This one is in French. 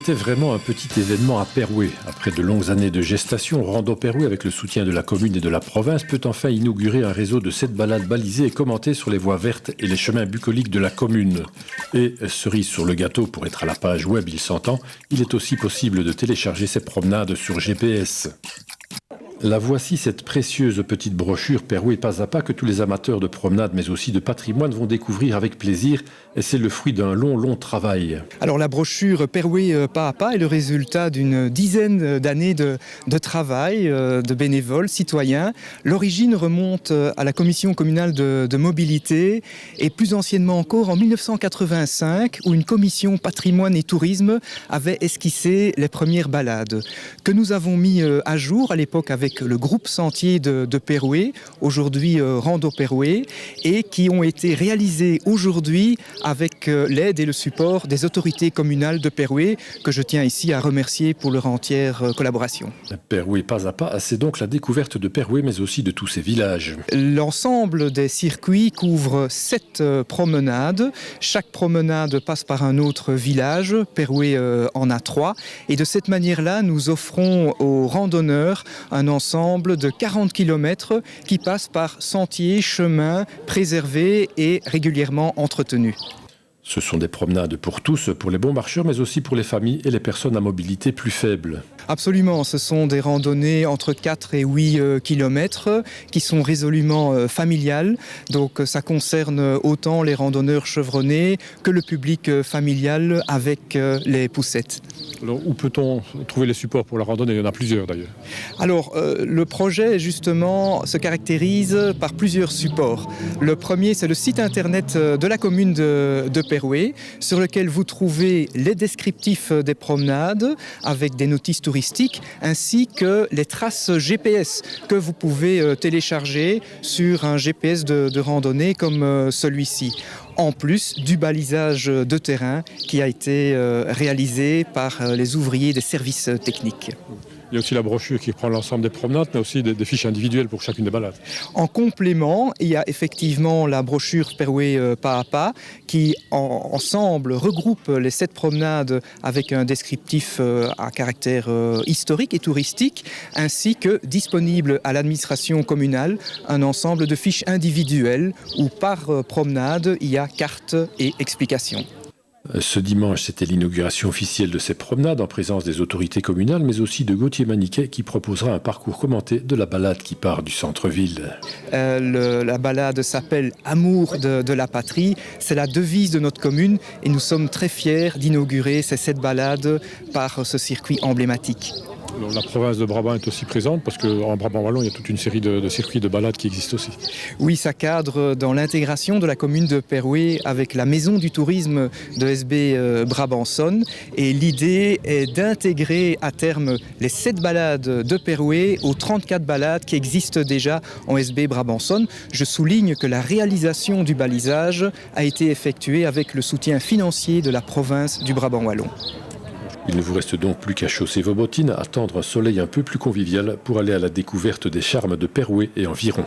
C'était vraiment un petit événement à Perouet. Après de longues années de gestation, Rando Perouet, avec le soutien de la commune et de la province, peut enfin inaugurer un réseau de 7 balades balisées et commentées sur les voies vertes et les chemins bucoliques de la commune. Et, cerise sur le gâteau, pour être à la page web, il s'entend, il est aussi possible de télécharger ces promenades sur GPS. La voici, cette précieuse petite brochure Perouet pas à pas que tous les amateurs de promenade mais aussi de patrimoine vont découvrir avec plaisir, et c'est le fruit d'un long travail. Alors la brochure Perouet pas à pas est le résultat d'une dizaine d'années de travail de bénévoles, citoyens. L'origine remonte à la commission communale de mobilité et plus anciennement encore en 1985 où une commission patrimoine et tourisme avait esquissé les premières balades que nous avons mis à jour à l'époque avec le groupe sentier de Perouet, aujourd'hui Rando Perouet, et qui ont été réalisés aujourd'hui avec l'aide et le support des autorités communales de Perouet, que je tiens ici à remercier pour leur entière collaboration. Perouet pas à pas, c'est donc la découverte de Perouet, mais aussi de tous ses villages. L'ensemble des circuits couvre 7 promenades. Chaque promenade passe par un autre village. Perouet en a 3. Et de cette manière-là, nous offrons aux randonneurs un ensemble de 40 km qui passent par sentiers, chemins préservés et régulièrement entretenus. Ce sont des promenades pour tous, pour les bons marcheurs, mais aussi pour les familles et les personnes à mobilité plus faible. Absolument, ce sont des randonnées entre 4 et 8 km qui sont résolument familiales. Donc ça concerne autant les randonneurs chevronnés que le public familial avec les poussettes. Alors, où peut-on trouver les supports pour la randonnée? Il y en a plusieurs d'ailleurs. Alors le projet justement se caractérise par plusieurs supports. Le premier, c'est le site internet de la commune de Perouet, sur lequel vous trouvez les descriptifs des promenades avec des notices touristiques ainsi que les traces GPS que vous pouvez télécharger sur un GPS de randonnée comme celui-ci. En plus du balisage de terrain qui a été réalisé par les ouvriers des services techniques. Il y a aussi la brochure qui prend l'ensemble des promenades, mais aussi des fiches individuelles pour chacune des balades. En complément, il y a effectivement la brochure Perouet pas à pas qui ensemble regroupe les 7 promenades avec un descriptif à caractère historique et touristique, ainsi que disponible à l'administration communale un ensemble de fiches individuelles où par promenade il y a carte et explications. Ce dimanche, c'était l'inauguration officielle de ces promenades en présence des autorités communales, mais aussi de Gauthier Maniquet qui proposera un parcours commenté de la balade qui part du centre-ville. La balade s'appelle « Amour de la patrie ». C'est la devise de notre commune et nous sommes très fiers d'inaugurer ces 7 balades par ce circuit emblématique. Alors, la province de Brabant est aussi présente parce qu'en Brabant wallon, il y a toute une série de circuits de balades qui existent aussi. Oui, ça cadre dans l'intégration de la commune de Perouet avec la maison du tourisme de SB Brabançonne. Et l'idée est d'intégrer à terme les 7 balades de Perouet aux 34 balades qui existent déjà en SB Brabançonne. Je souligne que la réalisation du balisage a été effectuée avec le soutien financier de la province du Brabant wallon. Il ne vous reste donc plus qu'à chausser vos bottines, attendre un soleil un peu plus convivial pour aller à la découverte des charmes de Perouet et environ.